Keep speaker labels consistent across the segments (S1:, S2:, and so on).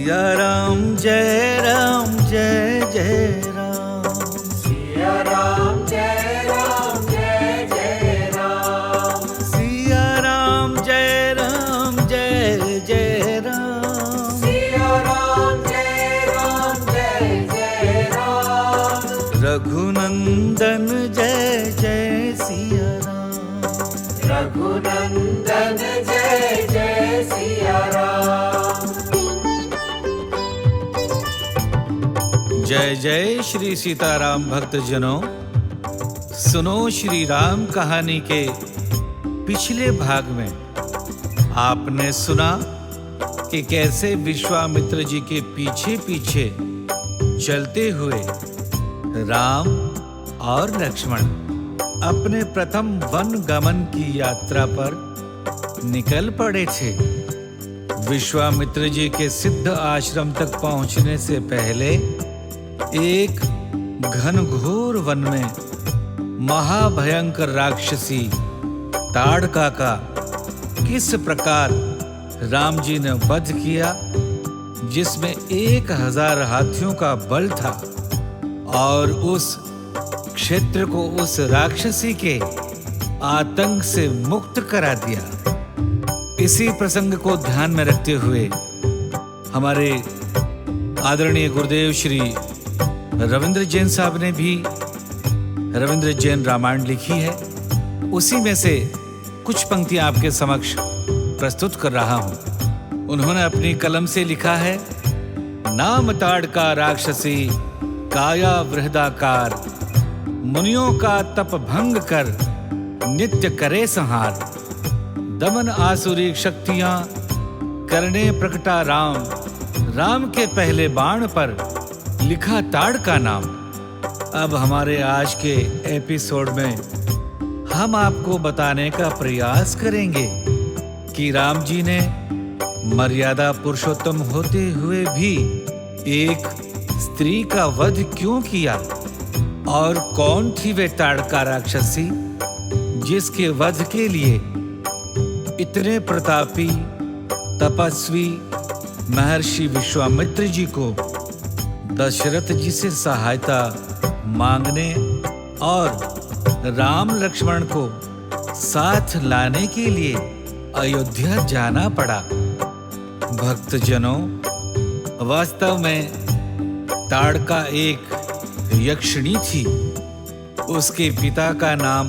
S1: सिया राम जय जय राम।
S2: सिया राम जय जय राम।
S1: सिया राम जय जय राम।
S2: सिया राम जय राम।
S1: रघुनंदन जय जय सिया राम।
S2: रघुनंदन जय सिया राम।
S1: जय जय श्री सीताराम भक्तजनों, सुनो श्री राम कहानी के पिछले भाग में आपने सुना कि कैसे विश्वामित्र जी के पीछे पीछे चलते हुए राम और लक्ष्मण अपने प्रथम वन गमन की यात्रा पर निकल पड़े थे। विश्वामित्र जी के सिद्ध आश्रम तक पहुंचने से पहले एक घनघोर वन में महाभयंकर राक्षसी ताड़का का किस प्रकार राम जी ने वध किया, जिसमें 1000 हाथियों का बल था और उस क्षेत्र को उस राक्षसी के आतंक से मुक्त करा दिया। इसी प्रसंग को ध्यान में रखते हुए हमारे आदरणीय गुरुदेव श्री रविंद्र जैन साहब ने भी रविंद्र जैन रामायण लिखी है। उसी में से कुछ पंक्तियां आपके समक्ष प्रस्तुत कर रहा हूं। उन्होंने अपनी कलम से लिखा है, नाम ताड़का राक्षसी काया वृहदाकार, मुनियों का तप भंग कर नित्य करे संहार, दमन आसुरी शक्तियां करने प्रकटा राम, राम के पहले बाण पर लिखा ताड़का नाम। अब हमारे आज के एपिसोड में हम आपको बताने का प्रयास करेंगे कि राम जी ने मर्यादा पुरुषोत्तम होते हुए भी एक स्त्री का वध क्यों किया और कौन थी वे ताड़का राक्षसी जिसके वध के लिए इतने प्रतापी तपस्वी महर्षि विश्वामित्र जी को दशरथ जी से सहायता मांगने और राम लक्ष्मण को साथ लाने के लिए अयोध्या जाना पड़ा। भक्तजनों, वास्तव में ताड़का एक यक्षिणी थी। उसके पिता का नाम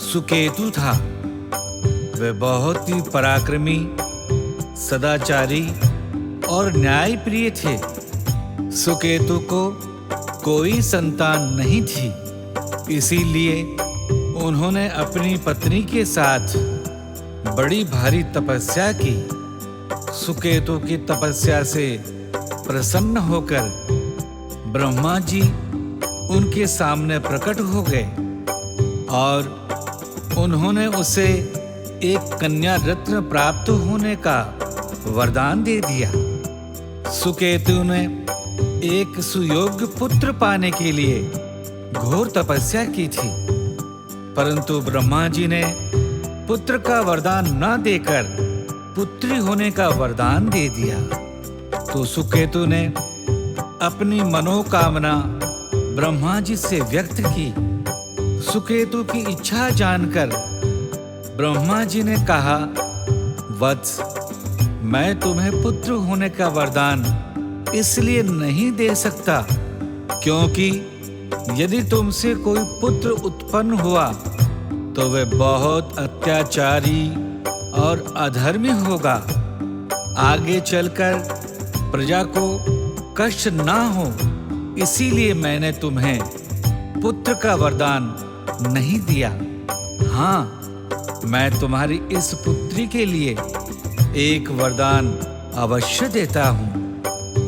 S1: सुकेतु था। वे बहुत ही पराक्रमी, सदाचारी और न्यायप्रिय थे। सुकेतु को कोई संतान नहीं थी, इसीलिए उन्होंने अपनी पत्नी के साथ बड़ी भारी तपस्या की। सुकेतु की तपस्या से प्रसन्न होकर ब्रह्मा जी उनके सामने प्रकट हो गए और उन्होंने उसे एक कन्या रत्न प्राप्त होने का वरदान दे दिया। सुकेतु ने एक सुयोग्य पुत्र पाने के लिए घोर तपस्या की थी, परंतु ब्रह्मा जी ने पुत्र का वरदान न देकर पुत्री होने का वरदान दे दिया। तो सुकेतु ने अपनी मनोकामना ब्रह्मा जी से व्यक्त की। सुकेतु की इच्छा जानकर ब्रह्मा जी ने कहा, वत्स, मैं तुम्हें पुत्र होने का वरदान इसलिए नहीं दे सकता क्योंकि यदि तुमसे कोई पुत्र उत्पन्न हुआ तो वह बहुत अत्याचारी और अधर्मी होगा। आगे चलकर प्रजा को कष्ट ना हो, इसीलिए मैंने तुम्हें पुत्र का वरदान नहीं दिया। हाँ, मैं तुम्हारी इस पुत्री के लिए एक वरदान अवश्य देता हूं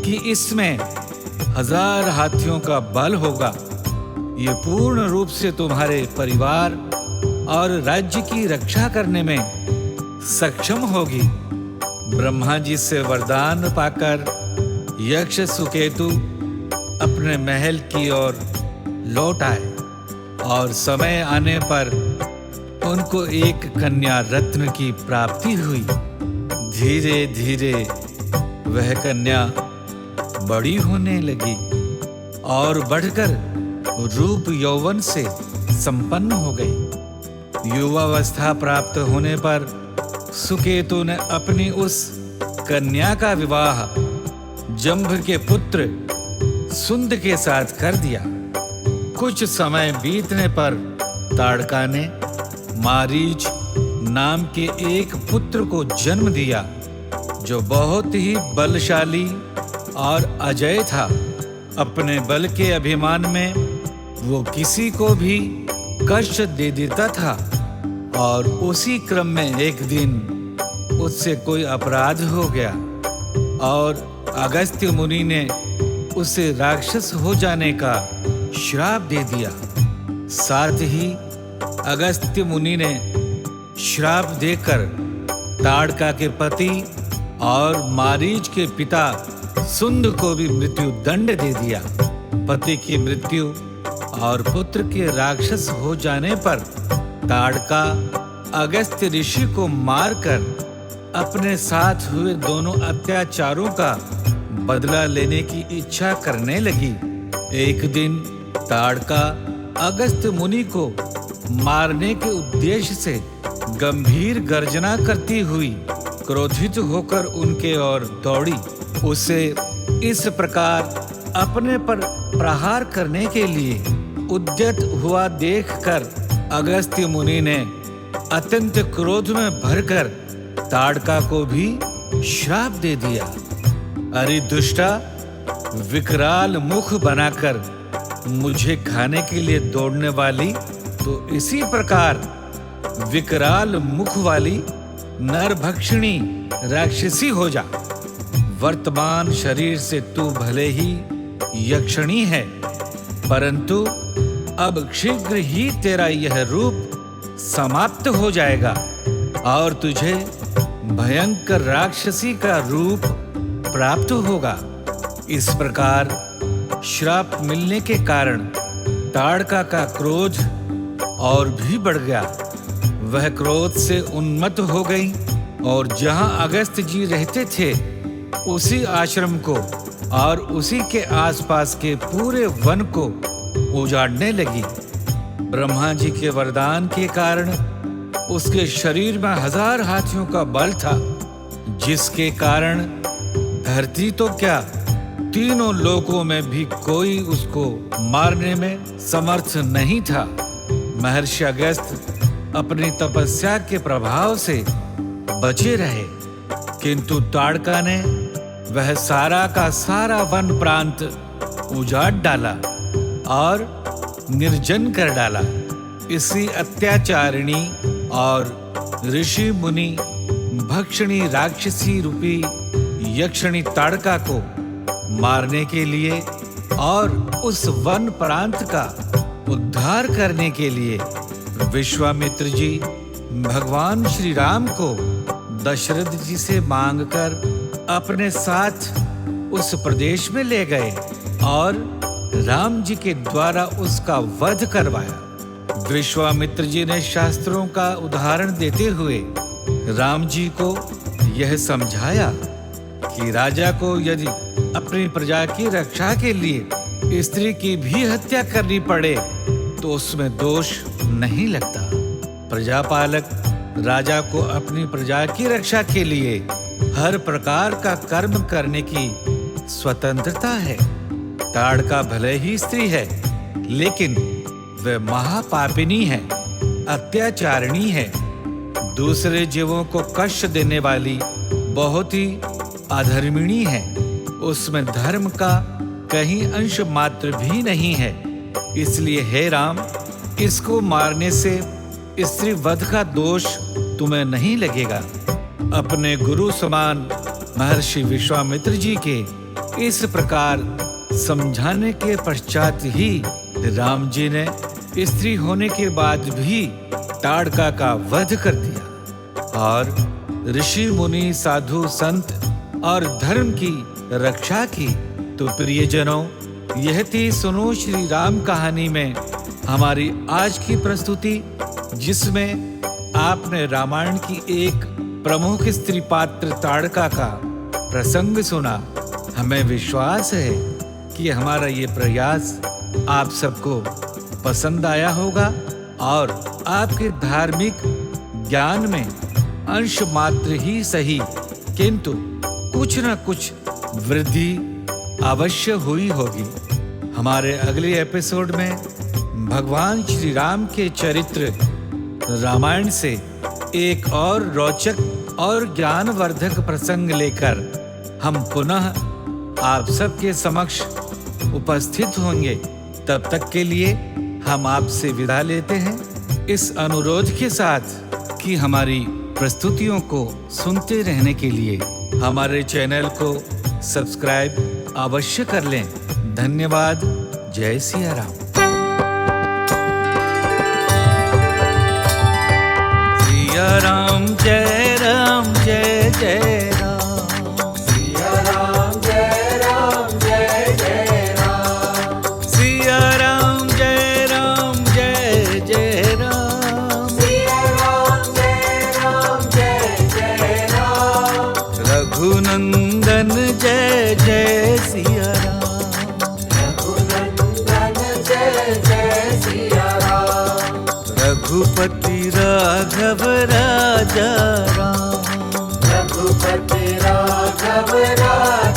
S1: कि इसमें 1000 हाथियों का बल होगा। ये पूर्ण रूप से तुम्हारे परिवार और राज्य की रक्षा करने में सक्षम होगी। ब्रह्मा जी से वरदान पाकर यक्ष सुकेतु अपने महल की ओर लौट आए और समय आने पर उनको एक कन्या रत्न की प्राप्ति हुई। धीरे धीरे वह कन्या बड़ी होने लगी और बढ़कर रूप यौवन से संपन्न हो गई। युवावस्था प्राप्त होने पर सुकेतु ने अपनी उस कन्या का विवाह जंभ के पुत्र सुंद के साथ कर दिया। कुछ समय बीतने पर ताड़का ने मारीच नाम के एक पुत्र को जन्म दिया, जो बहुत ही बलशाली और अजेय था। अपने बल के अभिमान में वो किसी को भी कष्ट दे देता था और उसी क्रम में एक दिन उससे कोई अपराध हो गया और अगस्त्य मुनि ने उसे राक्षस हो जाने का श्राप दे दिया। साथ ही अगस्त्य मुनि ने श्राप देकर ताड़का के पति और मारीच के पिता सुंद को भी मृत्यु दंड दे दिया। पति की मृत्यु और पुत्र के राक्षस हो जाने पर ताड़का अगस्त्य ऋषि को मारकर अपने साथ हुए दोनों अत्याचारों का बदला लेने की इच्छा करने लगी। एक दिन ताड़का अगस्त्य मुनि को मारने के उद्देश्य से गंभीर गर्जना करती हुई क्रोधित होकर उनके ओर दौड़ी। उसे इस प्रकार अपने पर प्रहार करने के लिए उद्यत हुआ देखकर अगस्त्य मुनि ने अत्यंत क्रोध में भरकर ताड़का को भी श्राप दे दिया। अरे दुष्टा, विकराल मुख बनाकर मुझे खाने के लिए दौड़ने वाली, तो इसी प्रकार विकराल मुख वाली नरभक्षिणी राक्षसी हो जा। वर्तमान शरीर से तू भले ही यक्षिणी है, परंतु अब शीघ्र ही तेरा यह रूप समाप्त हो जाएगा और तुझे भयंकर राक्षसी का रूप प्राप्त होगा। इस प्रकार श्राप मिलने के कारण ताड़का का क्रोध और भी बढ़ गया। वह क्रोध से उन्मत्त हो गई और जहां अगस्त्य जी रहते थे उसी आश्रम को और उसी के आसपास के पूरे वन को उजाड़ने लगी। ब्रह्मा जी के वरदान के कारण उसके शरीर में 1000 हाथियों का बल था, जिसके कारण धरती तो क्या, तीनों लोकों में भी कोई उसको मारने में समर्थ नहीं था। महर्षि अगस्त्य अपनी तपस्या के प्रभाव से बचे रहे, किंतु ताड़का ने वह सारा का सारा वन प्रांत उजाड़ डाला और निर्जन कर डाला। इसी अत्याचारिणी और ऋषि मुनि भक्षिणी राक्षसी रूपी यक्षिणी ताड़का को मारने के लिए और उस वन प्रांत का उद्धार करने के लिए विश्वामित्र जी भगवान श्री राम को दशरथ जी से मांगकर अपने साथ उस प्रदेश में ले गए और राम जी के द्वारा उसका वध करवाया। विश्वामित्र जी ने शास्त्रों का उदाहरण देते हुए राम जी को यह समझाया कि राजा को यदि अपनी प्रजा की रक्षा के लिए स्त्री की भी हत्या करनी पड़े तो उसमें दोष नहीं लगता। प्रजापालक राजा को अपनी प्रजा की रक्षा के लिए हर प्रकार का कर्म करने की स्वतंत्रता है। ताड़का भले ही स्त्री है, लेकिन वह महापापिनी है, अत्याचारिणी है, दूसरे जीवों को कष्ट देने वाली बहुत ही अधर्मिणी है। उसमें धर्म का कहीं अंश मात्र भी नहीं है। इसलिए हे राम, इसको मारने से स्त्री वध का दोष तुम्हें नहीं लगेगा। अपने गुरु समान महर्षि विश्वामित्र जी के इस प्रकार समझाने के पश्चात ही राम जी ने स्त्री होने के बाद भी ताड़का का वध कर दिया और ऋषि मुनि साधु संत और धर्म की रक्षा की। तो प्रियजनों, यह थी सुनो श्री राम कहानी में हमारी आज की प्रस्तुति, जिसमें आपने रामायण की एक प्रमुख स्त्री पात्र ताड़का का प्रसंग सुना। हमें विश्वास है कि हमारा ये प्रयास आप सबको पसंद आया होगा और आपके धार्मिक ज्ञान में अंश मात्र ही सही किंतु कुछ न कुछ वृद्धि अवश्य हुई होगी। हमारे अगले एपिसोड में भगवान श्री राम के चरित्र रामायण से एक और रोचक और ज्ञानवर्धक प्रसंग लेकर हम पुनः आप सबके समक्ष उपस्थित होंगे। तब तक के लिए हम आपसे विदा लेते हैं इस अनुरोध के साथ कि हमारी प्रस्तुतियों को सुनते रहने के लिए हमारे चैनल को सब्सक्राइब अवश्य कर लें। धन्यवाद। जय सिया राम। सिया राम जय राम जय जय राम।
S2: सिया राम जय राम जय जय राम।
S1: सिया राम जय राम जय जय राम।
S2: सिया राम जय राम जय जय राम।
S1: रघुनंदन जय जय सिया राम।
S2: रघुनंदन जय जय सिया राम।
S1: रघुपति राघव राजा राम।
S2: रघुपति राघव राजा